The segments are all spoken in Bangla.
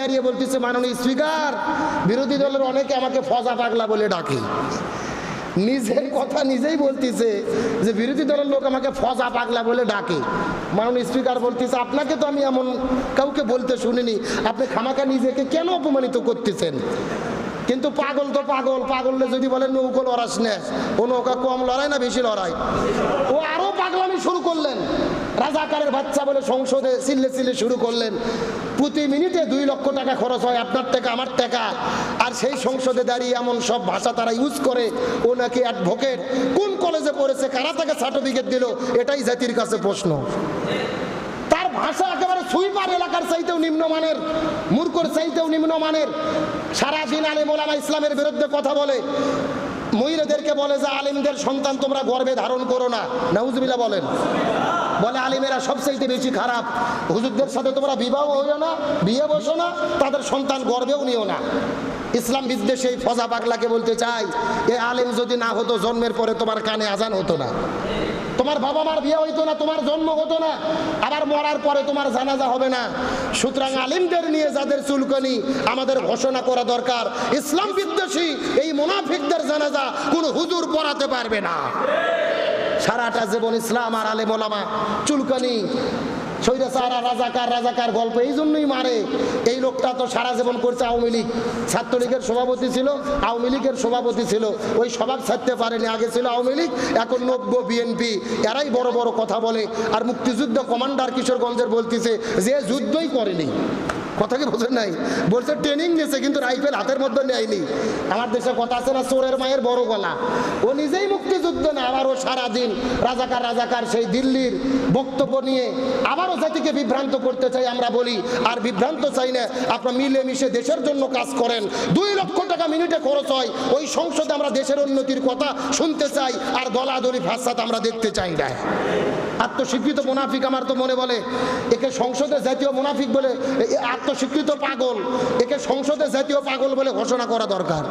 দাঁড়িয়ে বলতেছে, মাননীয় স্পিকার, বিরোধী দলের অনেকে আমাকে ফজা পাগলা বলে ডাকে। নিজের কথা নিজেই বলতেছে যে বিরোধী দলের লোক আমাকে ফজা পাগলা বলে ডাকে। মাননীয় স্পিকার বলতেছে, আপনাকে তো আমি এমন কাউকে বলতে শুনিনি, আপনি খামাখা নিজেকে কেন অপমানিত করতেছেন? কিন্তু পাগল তো পাগল, পাগললে যদি বলেন নৌকো লড়াস না, ও নৌকা কম লড়াই না বেশি লড়াই? ও আরো পাগলামি শুরু করলেন, রাজাকারের বাচ্চা বলে সংসদে চিল্লে চিল্লে শুরু করলেন। প্রতি মিনিটে 2 লক্ষ টাকা খরচ হয়, আপনার টাকা আমার টাকা, আর সেই সংসদে দাঁড়িয়ে এমন সব ভাষা তারা ইউজ করে। ও নাকি অ্যাডভোকেট, কোন কলেজে পড়েছে, কারা তাকে সার্টিফিকেট দিল, এটাই জাতির কাছে প্রশ্ন। তার ভাষা একেবারে সুইপার এলাকার চাইতেও নিম্নমানের, মূর্খর চাইতেও নিম্নমানের। সারাদিন আলেম ওলামা ইসলামের বিরুদ্ধে কথা বলে, মহিলাদেরকে বলে যে আলিমদের সন্তান তোমরা গর্ভে ধারণ করো না, নাউজুবিল্লাহ বলেন। বলে আলিমেরা সবচাইতে বেশি খারাপ, হুজুরদের সাথে তোমরা বিবাহ হইও না, বিয়ে বসো না, তাদের সন্তান গর্ভেও নিও না। ইসলাম বিদ্বেষে এই ফজা পাগলাকে বলতে চাই, এ আলিম যদি না হতো, জন্মের পরে তোমার কানে আজান হতো না, তোমার বাবা মার বিয়ে হইতো না, তোমার জন্ম হতো না, আবার মরার পরে তোমার জানাজা হবে না। সুতরাং আলিমদের নিয়ে যাদের চুলকানি, আমাদের ঘোষণা করা দরকার, ইসলাম বিদ্বেষী এই মুনাফিকদের জানাজা কোনো হুজুর পড়াতে পারবে না। সারাটা জীবন ইসলাম আর আলেম ওলামা চুলকানি, সৈরাচার আর রাজাকার, রাজাকার গল্প এই জন্যই মারে। এই লোকটা তো সারা জীবন করছে আওয়ামী লীগ, ছাত্রলীগের সভাপতি ছিল, আওয়ামী লীগের সভাপতি ছিল, ওই সভা ছাড়তে পারেনি। আগে ছিল আওয়ামী লীগ, এখন নব্য বিএনপি, এরাই বড় বড় কথা বলে। আর মুক্তিযুদ্ধ কমান্ডার কিশোরগঞ্জের বলতেছে যে যুদ্ধই করেনি, কথা কি বোঝেন নাই? বলছে ট্রেনিং নিয়েছে কিন্তু রাইফেল হাতের মধ্যে নেয়নি। আমার দেশে কথা আছে না, চোরের মায়ের বড় গলা। ও নিজেই মুক্তিযুদ্ধ না, আবার ও সারাদিন রাজাকার রাজাকার সেই দিল্লির বক্তব্য নিয়ে আবারও জাতিকে বিভ্রান্ত করতে চাই। আমরা বলি আর বিভ্রান্ত চাই না, আপনারা মিলেমিশে দেশের জন্য কাজ করেন। 2 লক্ষ টাকা মিনিটে খরচ হয়, ওই সংসদে আমরা দেশের উন্নতির কথা শুনতে চাই, আর দলাদলি ফাসাদ আমরা দেখতে চাই না। আত্মস্বীকৃত মুনাফিক আমার তো মনে বলে, একে সংসদে জাতীয় মুনাফিক বলে, আত্মস্বীকৃত পাগল, একে সংসদে জাতীয় পাগল বলে ঘোষণা করা দরকার।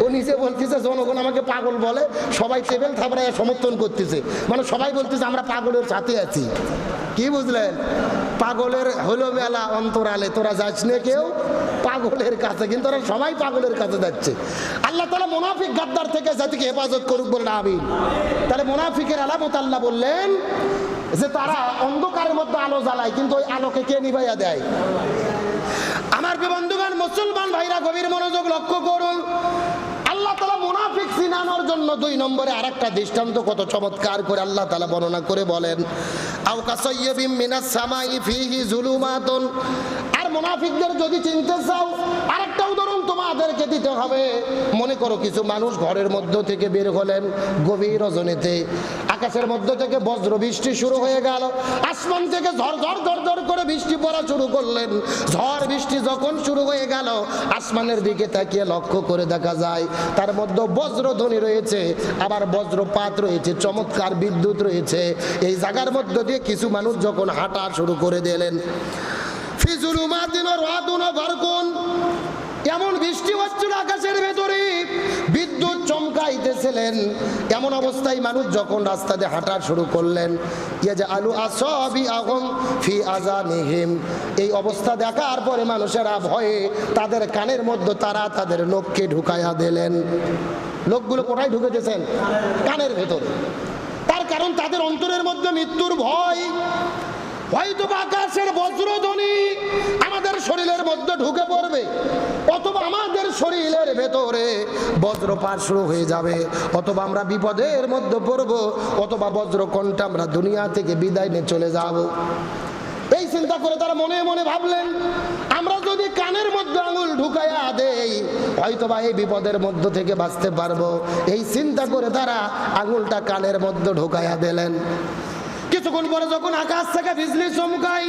ও নিজে বলতেছে জনগণ আমাকে পাগল বলে, সবাই টেবিল থাবড়ায় সমর্থন করতেছে, মানে সবাই বলতেছে আমরা পাগলের সাথে আছি। কি বুঝলেন? পাগলের হলো মেলা অন্তরালে, তোরা যাস না কেউ পাগলের কাছে, কিন্তু ওরা সবাই পাগলের কাছে যাচ্ছে। আল্লাহ তাআলা মুনাফিক গাদ্দার থেকে জাতিকে হেফাজত করুক বলে আমিন। তাহলে মুনাফিকের আলামত আল্লাহ বললেন যে তারা অন্ধকারের মধ্যে আলো জ্বালায়, কিন্তু ওই আলোকে কে নিভাইয়া দেয়? আমার বন্ধুগণ, মুসলমান ভাইরা গভীর মনোযোগ লক্ষ্য করুন। আল্লাহ তাআলা মুনাফিক চিনানোর জন্য 2 নম্বরে আরেকটা দৃষ্টান্ত কত চমৎকার করে আল্লাহ তাআলা বর্ণনা করে বলেন, আও কাসাইয়্যিবিম মিনাস সামাই ফিহি যুলুমাতুন। আর মুনাফিকদের যদি চিনতে চাও, আরেকটা উদাহরণ তোমাদেরকে দিতে হবে। মনে করো কিছু মানুষ ঘরের মধ্য থেকে বের হলেন গভীর রজনীতে, আকাশের মধ্য থেকে বজ্র বৃষ্টি শুরু হয়ে গেল, আসমান থেকে ঝরঝর ঝরঝর করে বৃষ্টি পড়া শুরু করলেন। ঝড় বৃষ্টি যখন শুরু হয়ে গেল, আসমানের দিকে তাকিয়ে লক্ষ্য করে দেখা যায় তার মধ্যে বজ্রধ্বনি রয়েছে, আবার বজ্রপাত রয়েছে, চমৎকার বিদ্যুৎ রয়েছে। এই জায়গার মধ্য দিয়ে কিছু মানুষ যখন হাঁটা শুরু করে দিলেন, এমন বৃষ্টি হচ্ছিল আকাশের ভেতরে, বিদ্যুৎ চমকাইতেছিলেন। এমন অবস্থায় মানুষ যখন রাস্তা দিয়ে হাঁটা শুরু করলেন, ইয়াজআলু আসাবিআহুম ফি আযানিহিম, এই অবস্থা দেখার পরে মানুষেরা ভয়ে তাদের কানের মধ্যে তারা তাদের নখকে ঢুকাইয়া দিলেন। লোকগুলো কোথায় ঢুকেছেন? কানের ভেতরে। তার কারণ তাদের অন্তরের মধ্যে মৃত্যুর ভয়। হয়তো আকাশের বজ্রধ্বনি আমাদের শরীরের মধ্যে ঢুকে পড়বে, অথবা আমাদের শরীরের ভেতরে বজ্রপাত শুরু হয়ে যাবে, অথবা আমরা বিপদের মধ্যে পড়ব, অথবা বজ্রকণ্ঠে আমরা দুনিয়া থেকে বিদায় নিয়ে চলে যাব। এই চিন্তা করে তারা মনে মনে ভাবলেন, আমরা যদি কানের মধ্যে আঙুল ঢুকাইয়া দেই, হয়তোবা এই বিপদের মধ্য থেকে বাঁচতে পারবো। এই চিন্তা করে তারা আঙুলটা কানের মধ্যে ঢুকাইয়া দিলেন। কিছুক্ষণ পরে যখন আকাশ থেকে বিজলি চমকায়,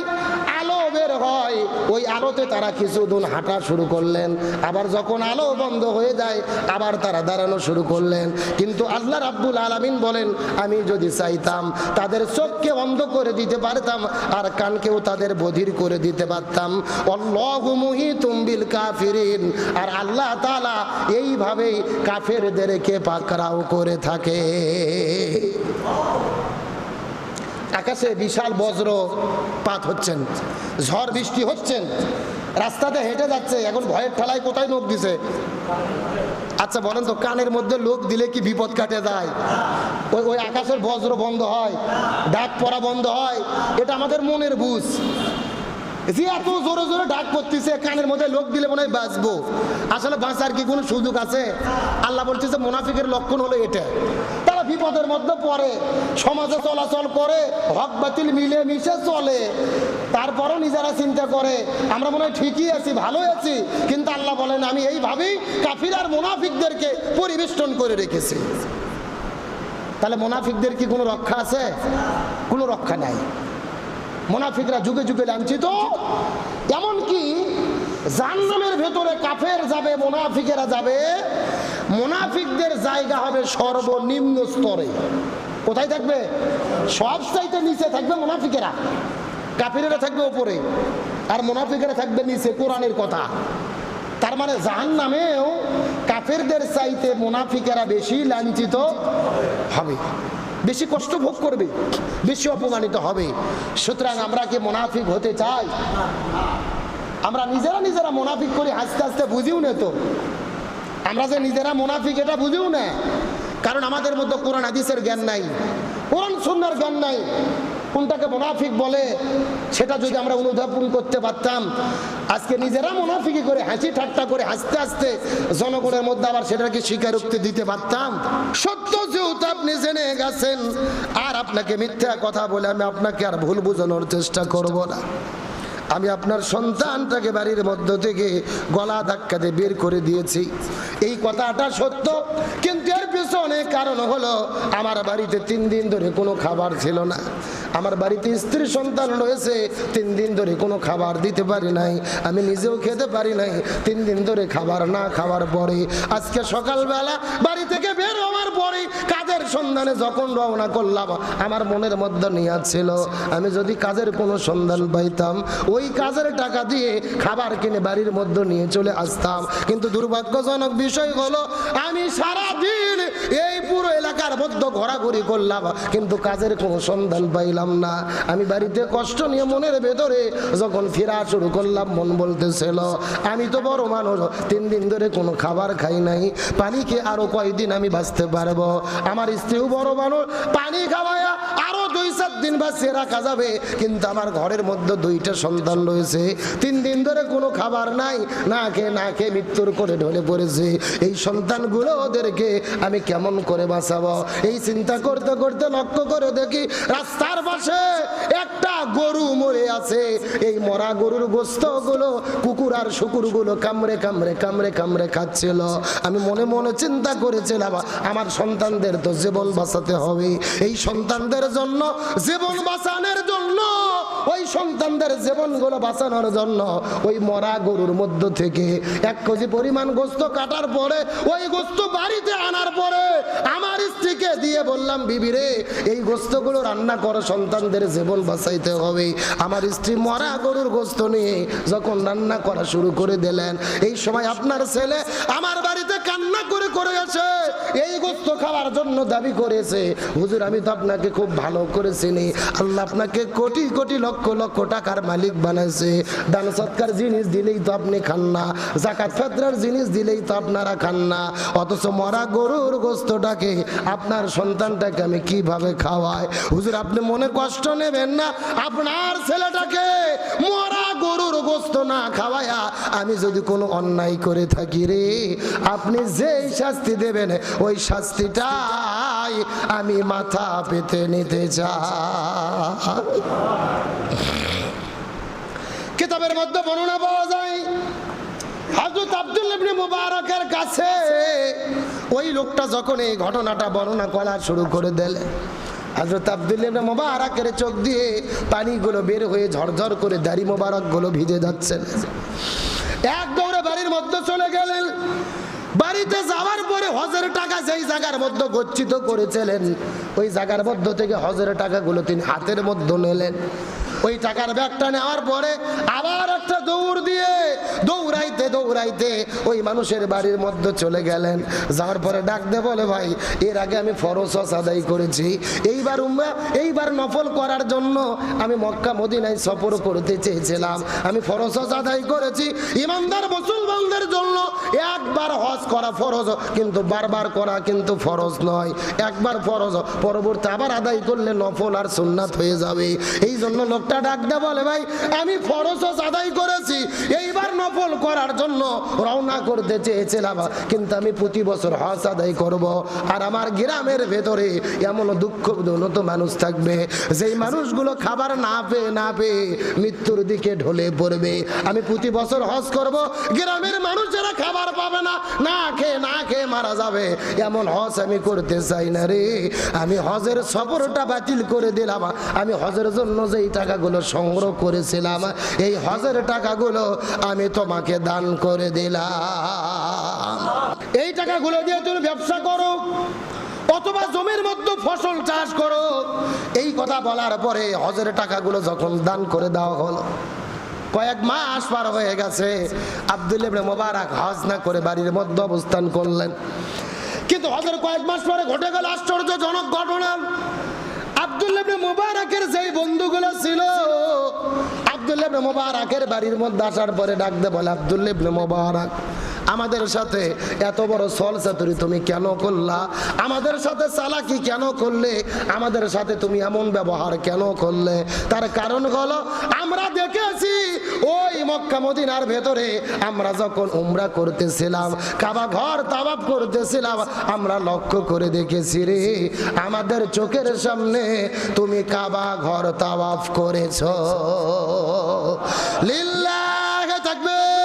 আলো বের হয়, ওই আলোতে তারা কিছুদিন হাঁটা শুরু করলেন। আবার যখন আলো বন্ধ হয়ে যায়, আবার তারা দাঁড়ানো শুরু করলেন। কিন্তু আল্লাহ রাব্বুল আলামিন বলেন, আমি যদি চাইতাম তাদের চোখকে অন্ধ করে দিতে পারতাম, আর কানকেও তাদের বধির করে দিতে পারতাম। আল্লাহু মুহিতুম বিল কাফিরিন, আর আল্লাহ তাআলা এইভাবেই কাফেরদেরকে পাকড়াও করে থাকে। আকাশে বিশাল বজ্রপাত হচ্ছেন, ঝড় বৃষ্টি হচ্ছেন, রাস্তাতে হেঁটে যাচ্ছে, এখন ভয়ের ঠেলায় কোথায় লোক দিছে? আচ্ছা বলেন তো, কানের মধ্যে লোক দিলে কি বিপদ কাটে যায়? ওই আকাশের বজ্র বন্ধ হয়, ডাক পড়া বন্ধ হয়, এটা আমাদের মনের বুঝ। যে এত জোরে জোরে ডাক পড়তেছে, কানের মধ্যে লোক দিলে মনে হয় বাঁচবো। আসলে বাঁচার কি কোনো সুযোগ আছে? আল্লাহ বলতেছে মুনাফিকের লক্ষণ হলো এটা। তারা বিপদের মধ্যে পড়ে, সমাজে চলাচল করে, হক বাতিল মিলে মিশে চলে, তারপরও নিজেরা চিন্তা করে আমরা মনে হয় ঠিকই আছি, ভালোই আছি। কিন্তু আল্লাহ বলেন আমি এইভাবেই কাফির আর মুনাফিকদেরকে পরিবেষ্টন করে রেখেছি। তাহলে মুনাফিকদের কি কোনো রক্ষা আছে? কোনো রক্ষা নাই। মুনাফিকরা যুগে যুগে লাঞ্ছিত, এমনকি জাহান্নামের ভেতরে কাফের যাবে, মুনাফিকেরা যাবে, মুনাফিকদের জায়গা হবে সর্বনিম্ন স্তরে। কোথায় থাকবে? সব চাইতে নিচে থাকবে মুনাফিকেরা, কাফিরেরা থাকবে উপরে আর মুনাফিকেরা থাকবে নিচে। কোরআনের কথা। তার মানে জাহান্নামেও কাফেরদের চাইতে মুনাফিকেরা বেশি লাঞ্ছিত হবে, বেশি কষ্ট ভোগ করবে, বেশি অপমানিত হবে। সুতরাং আমরা কি মুনাফিক হতে চাই? আমরা নিজেরা মুনাফিক করি, হাসতে হাসতে বুঝিও না তো আমরা যে নিজেরা মুনাফিক, এটা বুঝিও না। কারণ আমাদের মধ্যে কোরআন হাদিসের জ্ঞান নাই, কোরআন সুন্নাহর জ্ঞান নাই। কোনটাকে মুনাফিক বলে সেটা যদি আমরা অনুধাবন করতে পারতাম, আজকে নিজেরা মুনাফিকি করে হাসি ঠাট্টা করে হাসতে হাসতে জনগণের মধ্যে আবার সেটাকে স্বীকারোক্তি দিতে পারতাম। সত্য যেহেতু আপনি জেনে গেছেন, আর আপনাকে মিথ্যা কথা বলে আমি আপনাকে আর ভুল বোঝানোর চেষ্টা করব না। আমি আপনার সন্তানটাকে বাড়ির মধ্য থেকে গলা ধাক্কা দিয়ে বের করে দিয়েছি, এই কথাটা সত্য। কিন্তু এর পিছনে কারণ হলো আমার বাড়িতে 3 দিন ধরে কোনো খাবার ছিল না। আমার বাড়িতে স্ত্রী সন্তান রয়েছে, 3 দিন ধরে কোনো খাবার দিতে পারি নাই, আমি নিজেও খেতে পারি নাই। 3 দিন ধরে খাবার না খাওয়ার পরে আজকে সকালবেলা বাড়ি থেকে বের হওয়ার পরে কাজের সন্ধানে যখন রওনা করলাম, আমার মনের মধ্যে নিয়াত ছিল আমি যদি কাজের কোনো সন্ধান পাইতাম ওই কাজের টাকা দিয়ে খাবার কিনে বাড়ির মধ্যে নিয়ে চলে আসতাম। কিন্তু দুর্ভাগ্যজনক বিষয় হলো আমি সারাদিন এই পুরো এলাকার মধ্যে ঘোরাঘুরি করলাম, কিন্তু কাজের কোনো সন্ধান পাইলাম না। আমি বাড়িতে কষ্ট নিয়ে মনের ভেতরে যখন ফেরা শুরু করলাম, মন বলতেছিল আমি তো বড় মানুষ, 3 দিন ধরে কোনো খাবার খাই নাই, পানি খেয়ে আরো কয়দিন আমি বাঁচতে পারবো। আমার স্ত্রীও বড় মানুষ, পানি খাওয়ায়া আরো 2-4 দিন বাঁচিয়ে রাখা যাবে। কিন্তু আমার ঘরের মধ্যে 2টা সন্তান রয়েছে, 3 দিন ধরে কোনো খাবার নাই, না খেয়ে মৃত্যুর করে ঢলে পড়েছে। এই সন্তানগুলো ওদেরকে আমি কেমন করে বাঁচাবো? এই চিন্তা করতে করতে লক্ষ্য করে দেখি রাস্তার পাশে একটা গরু মরে আছে। এই মরা গরুর গোশতগুলো কুকুর আর শুকুরগুলো কামড়ে খাচ্ছিল। আমি মনে মনে চিন্তা করেছিলাম আমার সন্তানদের তো জীবন বাঁচাতে হবে। এই সন্তানদের জন্য জীবন বাঁচানোর জন্য, ওই সন্তানদের জীবনগুলো বাঁচানোর জন্য ওই মরা গরুর মধ্য থেকে 1 কেজি পরিমাণ গোশত কাটার পরে, ওই গোশত বাড়িতে আনার পরে আমার স্ত্রীকে দিয়ে বললাম বিবি রে এই গোশতগুলো রান্না করো, সন্তানদের জীবন বাঁচাইতে হবে। আমার স্ত্রী মরা গরুর গোশত নিয়ে যখন রান্না করা শুরু করে দিলেন, এই সময় আপনার ছেলে আমার বাড়িতে কান্না করে করে আসে, এই গোশত খাওয়ার জন্য দাবি করেছে হুজুর আমি তো আপনাকে খুব ভালো করে চিনি, আল্লাহ আপনাকে কোটি কোটি লক্ষ লক্ষ টাকার মালিক বানাইছে, দান সৎকার জিনিস দিলেই তো আপনি খান না, যাকাত ফিতরার জিনিস দিলেই তো আপনারা খান না, অথচ মরা গরুর গোশতটাকে আপনার সন্তানটাকে আমি কিভাবে খাওয়াই? হুজুর আপনি মনে কষ্ট নেবেন না, আপনার ছেলেটাকে মরা গরুর গোশত না খাওয়ায়া আমি যদি কোনো অন্যায় করে থাকি রে, আপনি যেই শাস্তি দেবেন ওই শাস্তিটাই আমি মাথা পেতে নিতে চাই। কিতাবের মধ্যে বর্ণনা পাওয়া যায় হযরত আব্দুল্লাহ ইবনে মুবারকের কাছে ওই লোকটা যখন এই ঘটনাটা বর্ণনা করা শুরু করে দিলেন, হযরত আব্দুল্লাহ ইবনে মুবারকের চোখ দিয়ে পানিগুলো বের হয়ে ঝরঝর করে দাড়ি মোবারকগুলো ভিজে যাচ্ছে। এক দৌড়ে বাড়ির মধ্যে চলে গেলেন। বাড়িতে যাওয়ার পরে হজের টাকা যেই জায়গার মধ্যে গচ্ছিত করেছিলেন ওই জায়গার মধ্য থেকে হজের টাকাগুলো তিনি হাতের মধ্যে নিলেন। ওই টাকার ব্যাগটা নেওয়ার পরে আবার একটা দৌড় দিয়ে দৌড়াইতে দৌড়াইতে ওই মানুষের বাড়ির মধ্যে চলে গেলেন। যাওয়ার পরে ডাক দে বলে, ভাই এর আগে আমি ফরজ হজ আদায় করেছি, এইবার নফল করার জন্য আমি মক্কা মদিনায় সফর করতে চেয়েছিলাম, আমি ফরজ হজ আদায় করেছি। ইমানদার মুসলমানদের জন্য একবার হজ করা ফরজ, কিন্তু বারবার করা কিন্তু ফরজ নয়। একবার ফরজ, পরবর্তী আবার আদায় করলে নফল আর সুন্নাত হয়ে যাবে। এই জন্য লোকটা ডাক দে বলে, ভাই আমি ফরজ হজ আদায় করেছি, এইবার নফল করার জন্য রওনা করতে চেয়েছিলাম, কিন্তু আমি প্রতি বছর হজ আদায় করব। আর আমার গ্রামের ভেতরে এমন দুঃখ দৌনত মানুষ থাকবে, যেই মানুষগুলো খাবার না পেয়ে মৃত্যুর দিকে ঢলে পড়বে। আমি প্রতি বছর হজ করব, গ্রামের মানুষ যারা খাবার পাবে না, না খেয়ে মারা যাবে, এমন হজ আমি করতে চাই না রে। আমি হজের সফরটা বাতিল করে দিলাম। আমি হজের জন্য যেই টাকাগুলো সংগ্রহ করেছিলাম, এই হজের টাকাগুলো আমি তোমাকে দান করে দিলাম। এই টাকাগুলো দিয়ে তুমি ব্যবসা করো অথবা জমির মধ্যে ফসল চাষ করো। এই কথা বলার পরে হজের টাকাগুলো যখন দান করে দেওয়া হলো, কয়েক মাস পার হয়ে গেছে, আব্দুল্লাহ ইবনে মুবারক হজ না করে বাড়ির মধ্যে অবস্থান করলেন। কিন্তু হজের কয়েক মাস পরে ঘটে গেল আশ্চর্যজনক ঘটনা। আব্দুল্লাহ ইবনে মুবারকের যেই বন্ধুগুলো ছিল, আব্দুল্লাহ ইবনে মুবারকের বাড়ির মধ্যে আসার পরে ডাক দে বলে, আব্দুল্লাহ ইবনে মুবারক, আমাদের সাথে এত বড় ছলচাতুরি তুমি কেন করলা? আমাদের সাথে চালাকি কেন করলে? আমাদের সাথে তুমি এমন ব্যবহার কেন করলে? তার কারণ হলো, আমরা দেখেছি ওই মক্কা মদিনার ভেতরে আমরা যখন উমরা করতেছিলাম, কাবা ঘর তাওয়াফ করতেছিলাম, আমরা লক্ষ্য করে দেখেছি রে, আমাদের চোখের সামনে তুমি কাবা ঘর তাওয়াফ করেছো। লিল্লাহি তাকবীর।